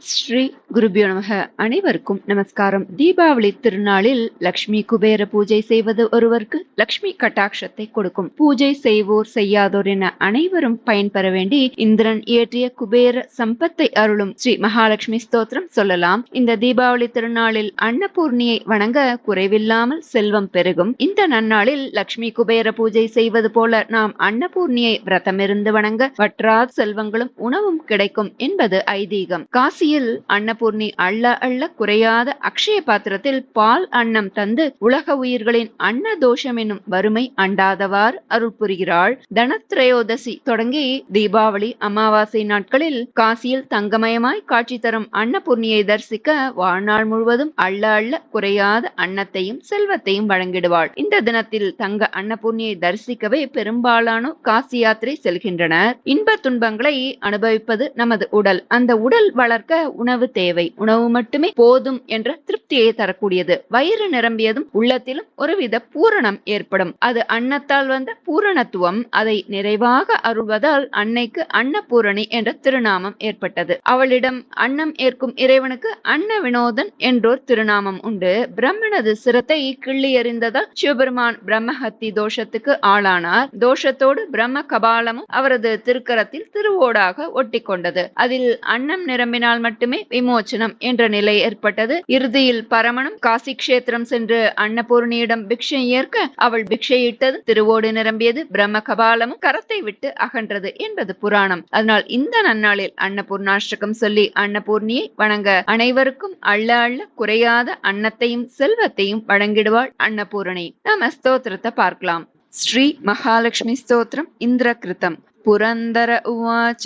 ஸ்ரீ குருபியோ நமக. அனைவருக்கும் நமஸ்காரம். தீபாவளி திருநாளில் லக்ஷ்மி குபேர பூஜை செய்வது ஒருவருக்கு லக்ஷ்மி கட்டாட்சத்தை கொடுக்கும். பூஜை செய்வோர் செய்யாதோர் என அனைவரும் பயன்பெற வேண்டி இந்திரன் இயற்றிய குபேர சம்பத்தை அருளும் ஸ்ரீ மகாலட்சுமி ஸ்தோத்திரம் சொல்லலாம். இந்த தீபாவளி திருநாளில் அன்னபூர்ணியை வணங்க குறைவில்லாமல் செல்வம் பெருகும். இந்த நன்னாளில் லக்ஷ்மி குபேர பூஜை செய்வது போல நாம் அன்னபூர்ணியை விரதமிருந்து வணங்க வற்றாத செல்வங்களும் உணவும் கிடைக்கும் என்பது ஐதீகம். காசியில் அன்னபூர்ணி அள்ள அள்ள குறையாத அக்ஷய பாத்திரத்தில் பால் அன்னம் தந்து உலக உயிர்களின் அன்ன தோஷம் என்னும் வறுமை அண்டாதவாறு அருள் புரிகிறாள். தனத்ரயோதசி தொடங்கி தீபாவளி அமாவாசை நாட்களில் காசியில் தங்கமயமாய் காட்சி தரும் அன்னபூர்ணியை தரிசிக்க வாழ்நாள் முழுவதும் அள்ள அள்ள குறையாத அன்னத்தையும் செல்வத்தையும் வழங்கிடுவாள். இந்த தினத்தில் தங்க அன்னபூர்ணியை தரிசிக்கவே பெரும்பாலானோர் காசி யாத்திரை செல்கின்றனர். இன்ப துன்பங்களை அனுபவிப்பது நமது உடல். அந்த உடல் வளர்க்க உணவு தேவை. உணவு மட்டுமே போதும் என்ற திருப்தியை தரக்கூடியது. வயிறு நிரம்பியதும் உள்ளத்திலும் ஒருவித பூரணம் ஏற்படும். அது அன்னத்தால் வந்த பூரணத்துவம். அதை நிறைவாக அருள்வதால் அன்னைக்கு அன்னபூரணி என்ற திருநாமம் ஏற்பட்டது. அவளிடம் அன்னம் ஏற்கும் இறைவனுக்கு அன்ன வினோதன் என்றோர் திருநாமம் உண்டு. பிரம்மனது சிரத்தை கிள்ளி எறிந்ததால் சிவபெருமான் பிரம்மஹத்தி தோஷத்துக்கு ஆளானார். தோஷத்தோடு பிரம்ம கபாலமும் அவரது திருக்கரத்தில் திருவோடாக ஒட்டி கொண்டது. அதில் அன்னம் நிரம்பினால் மட்டுமே விமோச்சனம் என்ற நிலை ஏற்பட்டது. இறுதியில் பரமனும் காசி கஷேத்திரம் சென்று அன்னபூர்ணியிடம் பிக்ஷை ஏற்க அவள் பிக்ஷையிட்டது திருவோடு நிரம்பியது. பிரம்ம கபாலமும் கரத்தை விட்டு அகன்றது என்பது புராணம். அதனால் இந்த நன்னாளில் அன்னபூர்ணாஷ்டகம் சொல்லி அன்னபூர்ணியை வணங்க அனைவருக்கும் அள்ள அள்ள குறையாத அன்னத்தையும் செல்வத்தையும் வழங்கிடுவாள் அன்னபூரணி. நாம ஸ்தோத்திரத்தை பார்க்கலாம். ஸ்ரீ மகாலட்சுமி ஸ்தோத்திரம் இந்திர கிருதம். புரந்தர உவாச்ச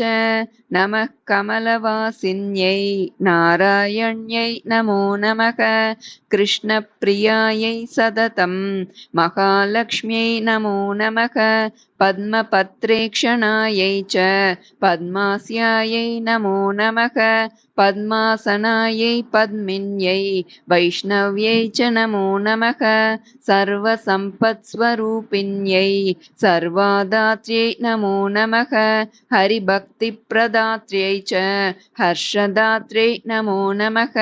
நம கமலவாசின்யை நாராயண்யை நமோ நமக கிருஷ்ண பிரியாயை சததம் மகாலட்சுமியை நமோ நமக பத்மபத்ரேக்ஷணாயை ச பத்மாஸ்யாயை நமோ நமக பத்மாசனாயை பத்மின்யை வைஷ்ணவ்யை ச நமோ நமக சர்வசம்பத்ஸ்வரூபிண்யை சர்வாதாத்யை நமோ நமக ஹரிபக்தி பிரதாத்யை ச ஹர்ஷதாத்யை நமோ நமக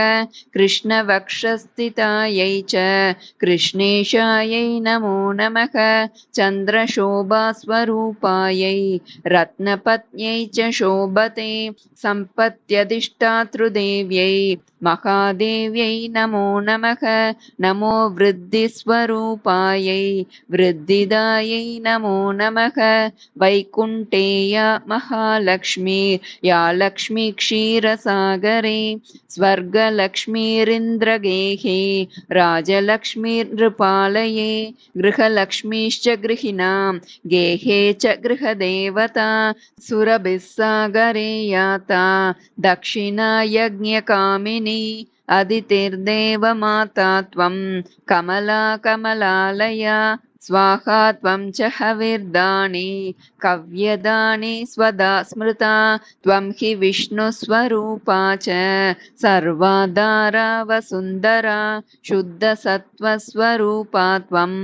கிருஷ்ணவக்ஷஸ்திதாயை ச கிருஷ்ணேஷாயை நமோ நமக சந்திரசோபாஸ்வரூபாயை ரத்னபத்யை ச சோபதே சம்பத்யதிஷ்டாத்ருதேவ்யை மகாதேவ்யை நமோ நமக நமோ விருத்திஸ்வரூபாயை விருத்திதாயை நமோ நமக வைகுண்டேயா மகாலக்ஷ்மி யா லக்ஷ்மி க்ஷீரசாகரே ஸ்வர்கலக்ஷ்மீரிந்திரகேஹே ராஜலக்ஷ்மீர்நிருபாலயே கிருஹலக்ஷ்மீश्च கிருஹிணாம் கேஹே ச கிருஹதேவதா சுரபிஸ்ஸாகரே யாதா தக்ஷிணா யஜ்ஞகாமினி அதிதிர்தேவ மாதா த்வம் கமலா கமலாலயா ஸ்வாஹா த்வம் ச ஹவிர்தானி கவ்யதானி ஸ்வதா ஸ்மிருதா த்வம் ஹி விஷ்ணுஸ்வரூபா ச சர்வாதாரா வசுந்தரா சுத்த சத்வஸ்வரூபா த்வம்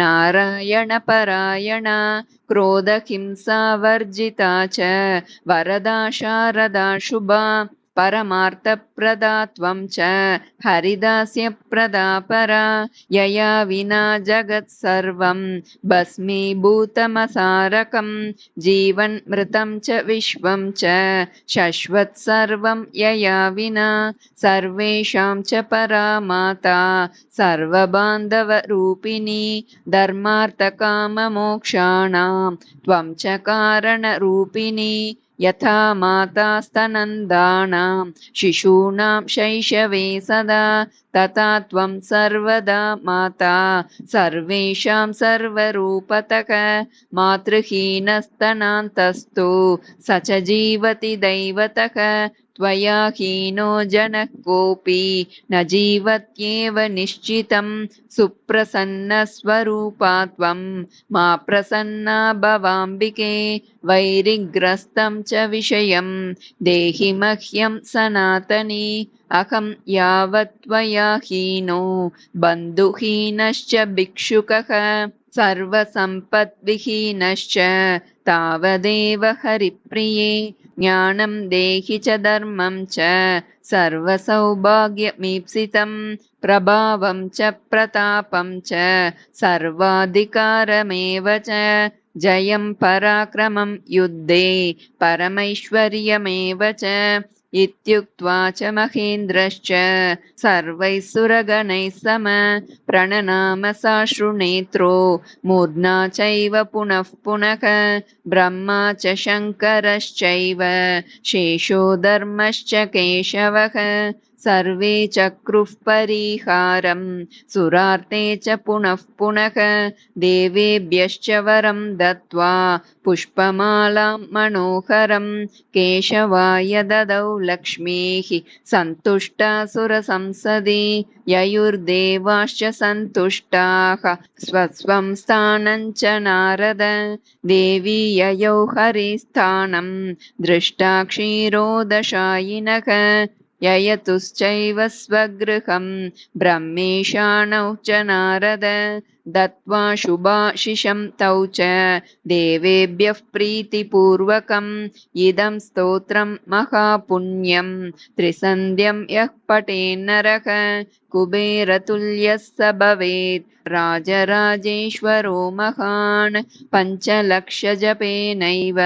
நாராயண பராயணா क्रोधहिंसा वर्जिता च वरदा शारदा शुभा परमार्थप्रदा त्वं च हरिदास्य प्रदा परा यया विना जगत् सर्वं भस्मीभूतमसारकं जीवन् मृतं च विश्वं च शश्वत् सर्वं यया विना सर्वेषां च परा माता सर्वबान्धवरूपिणी धर्मार्थकाममोक्षाणां त्वं च कारणरूपिणी यथा माता स्तनन्दानां शिशूनां शैशवे सदा तथा त्वं सर्वदा माता सर्वेषां सर्वरूपतः मातृहीनस्तनान्तस्तु स च जीवति दैवतः त्वया हीनो जनः कोऽपि न जीवत्येव निश्चितं सुप्रसन्नस्वरूपा त्वं मा प्रसन्ना भवाम्बिके वैरिग्रस्तं च विषयं देहि मह्यं सनातनी अहं यावत् त्वया हीनो बन्धुहीनश्च भिक्षुकः सर्वसम्पद्विहीनश्च तावदेव हरिप्रिये ज्ञानं देहि च धर्मं च सर्वसौभाग्यमीप्सितं प्रभावं च प्रतापं च सर्वाधिकारमेव च जयं पराक्रमं युद्धे परमैश्वर्यमेव च इत्युक्त्वा च महेन्द्रश्च सर्वैः सुरगणैः सम प्रणनाम साश्रुनेत्रो मूर्ध्ना चैव पुनः पुनः ब्रह्मा च शङ्करश्चैव शेषो धर्मश्च केशवः सर्वे चक्रुः परिहारं सुरार्ते च पुनः पुनः देवेभ्यश्च वरं दत्त्वा पुष्पमालां मनोहरं केशवाय ददौ लक्ष्मीः सन्तुष्टा सुरसंसदि ययुर्देवाश्च सन्तुष्टाः स्वस्वं स्थानं च नारद देवी ययौ हरिस्थानं दृष्टा क्षीरोदशायिनः ययतुश्चैव स्वगृहं ब्रह्मेशानौ च नारद दत्त्वा शुभाशिषं तौ च देवेभ्यः प्रीतिपूर्वकम् इदं स्तोत्रं महापुण्यं त्रिसन्ध्यं यः पठेन्नरः कुबेरतुल्यः स भवेत् राजराजेश्वरो महान् पञ्चलक्षजपेनैव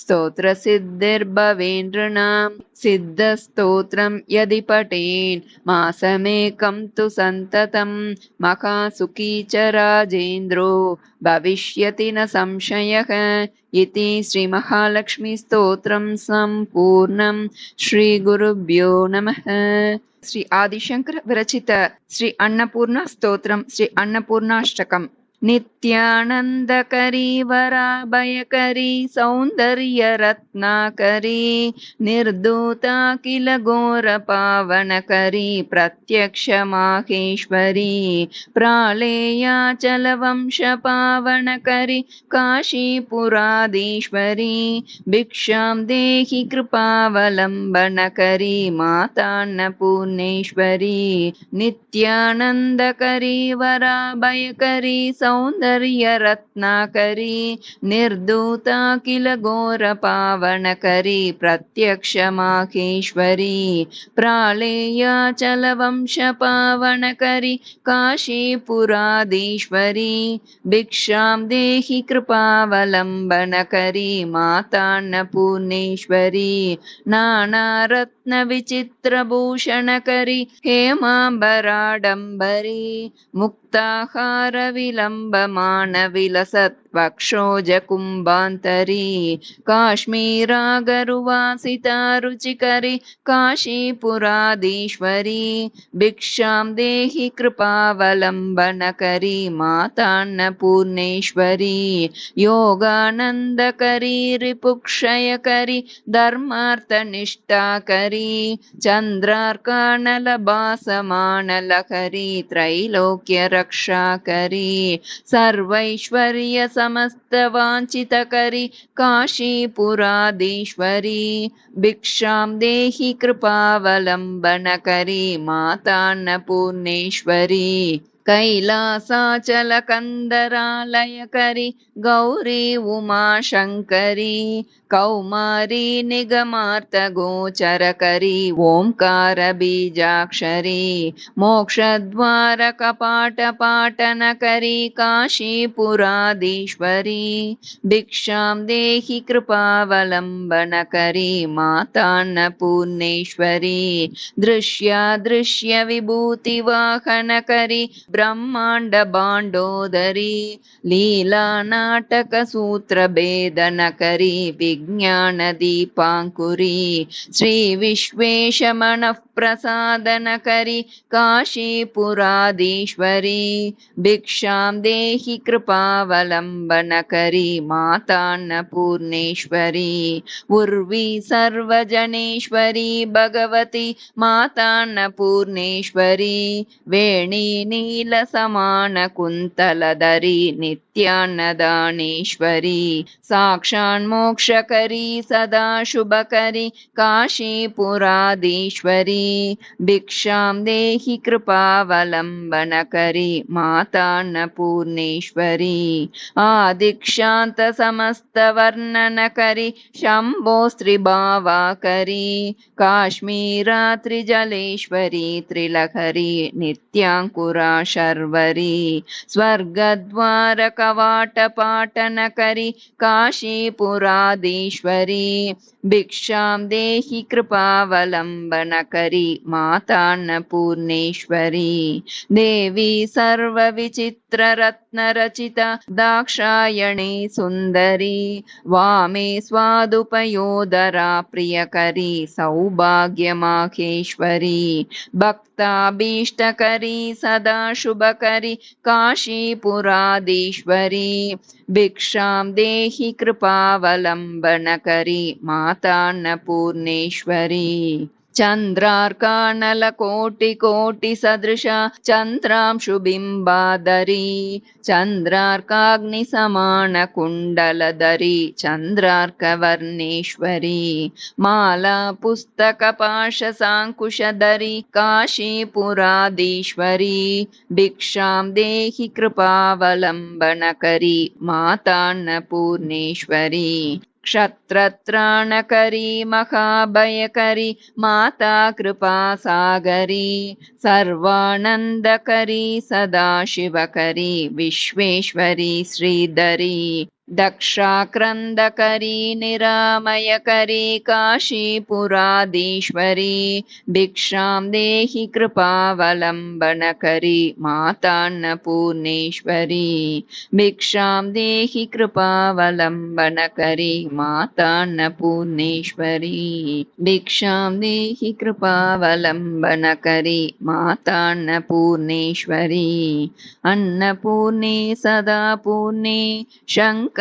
स्तोत्रसिद्धिर्भवेन्नृणां सिद्धस्तोत्रं यदि पठेन् मासमेकं तु सन्ततं महासुखी च राजेन्द्रो भविष्यति न संशयः इति श्रीमहालक्ष्मीस्तोत्रं सम्पूर्णं श्रीगुरुभ्यो नमः। श्री आदिशंकर विरचित श्री अन्नपूर्णा स्तोत्रम श्री अन्नपूर्णाष्टकम्। नित्यानन्दकरी वराभयकरी सौन्दर्यरत्नाकरी निर्धूता किल घोरपावनकरी प्रत्यक्षमाहेश्वरी प्रालेयाचलवंशपावनकरी काशीपुराधीश्वरी भिक्षां देहि कृपावलम्बनकरी मातान्नपूर्णेश्वरी नित्यानन्दकरी वराभयकरी सौन्दर्यरत्नाकरी निर्धूता किल घोरपावनकरी प्रत्यक्षमाहेश्वरी प्रालेयाचलवंशपावनकरी काशीपुराधीश्वरी भिक्षां देहि कृपावलम्बनकरी मातान्नपूर्णेश्वरी नानारत्नविचित्रभूषणकरी हेमाम्बराडम्बरी मुक्ताहारविलम्बमानविलसत् वक्षोजकुम्भान्तरी काश्मीरागरुवासिता रुचिकरी काशीपुराधीश्वरी भिक्षां देहि कृपावलम्बनकरी मातान्नपूर्णेश्वरी योगानन्दकरी रिपुक्षयकरी धर्मार्थनिष्ठाकरी चन्द्रार्कानलभासमानलहरी त्रैलोक्यरक्षाकरी सर्वैश्वर्यसमस्तवाञ्छितकरी काशीपुराधीश्वरी भिक्षां देहि कृपावलम्बनकरी मातान्नपूर्णेश्वरी कैलासाचलकन्दरालयकरी गौरी उमाशङ्करी कौमारी निगमार्थगोचरकरी ओङ्कारबीजाक्षरी मोक्षद्वारकपाटपाटनकरी काशीपुराधीश्वरी भिक्षां देहि कृपावलम्बनकरी मातान्नपूर्णेश्वरी दृश्यादृश्यविभूतिवाहनकरी ब्रह्माण्डभाण्डोदरी लीलानाटकसूत्रभेदनकरी विज्ञानदीपाङ्कुरी श्रीविश्वेशमनःप्रसादनकरी काशीपुराधीश्वरी भिक्षां देहि कृपावलम्बनकरी मातान्नपूर्णेश्वरी उर्वी सर्वजनेश्वरी भगवती मातान्नपूर्णेश्वरी वेणी नीलसमानकुन्तलधरी नित्यान्नदानेश्वरी साक्षान्मोक्षकरी सदा शुभकरी काशीपुराधीश्वरी भिक्षां देहि कृपावलम्बनकरी मातान्नपूर्णेश्वरी आदिक्षान्तसमस्तवर्णनकरी शम्भोस्त्रिभावाकरी काश्मीरात्रिजलेश्वरी त्रिलहरी नित्याङ्कुरा शर्वरी स्वर्गद्वारकवाटपाटनकरी काशीपुराधीश्वरी भिक्षां देहि कृपावलम्बनकरी मातान्नपूर्णेश्वरी देवी सर्वविचित्ररत्नरचिता दाक्षायणी सुन्दरी वामे स्वादुपयोदरा प्रियकरी सौभाग्यमाहेश्वरी भक्ताभीष्टकरी सदा शुभकरी काशीपुराधीश्वरी भिक्षां देहि कृपावलम्बनकरी मातान्नपूर्णेश्वरी चन्द्रार्कानलकोटिकोटिसदृशा चन्द्रांशुबिम्बाधरी चन्द्रार्काग्निसमानकुण्डलधरी चन्द्रार्कवर्णेश्वरी माला पुस्तकपाशसाङ्कुशधरी काशीपुराधीश्वरी भिक्षां देहि कृपावलम्बनकरी मातान्नपूर्णेश्वरी क्षत्रत्राणकरी महाभयकरी माता कृपासागरी सर्वानन्दकरी सदाशिवकरी विश्वेश्वरी श्रीधरी दक्षाक्रन्दकरी निरामयकरी काशीपुराधीश्वरी भिक्षां देहि कृपावलम्बनकरी मातान्नपूर्णेश्वरी भिक्षां देहि कृपावलम्बनकरी मातान्नपूर्णेश्वरी भिक्षां देहि कृपावलम्बनकरी मातान्नपूर्णेश्वरी अन्नपूर्णे सदा पूर्णे शङ्करप्राणवल्लभे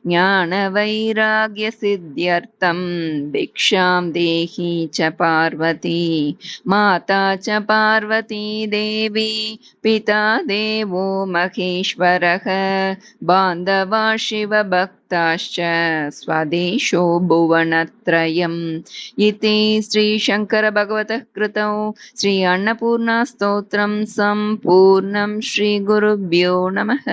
ज्ञानवैराग्यसिद्ध्यर्थं भिक्षां देहि च पार्वती माता च पार्वती देवी पिता देवो महेश्वरः बान्धवा शिवभक्ताश्च स्वदेशो भुवनत्रयम् इति श्रीशङ्करभगवतः कृतौ श्री अन्नपूर्णा स्तोत्रं सम्पूर्णं श्रीगुरुभ्यो नमः।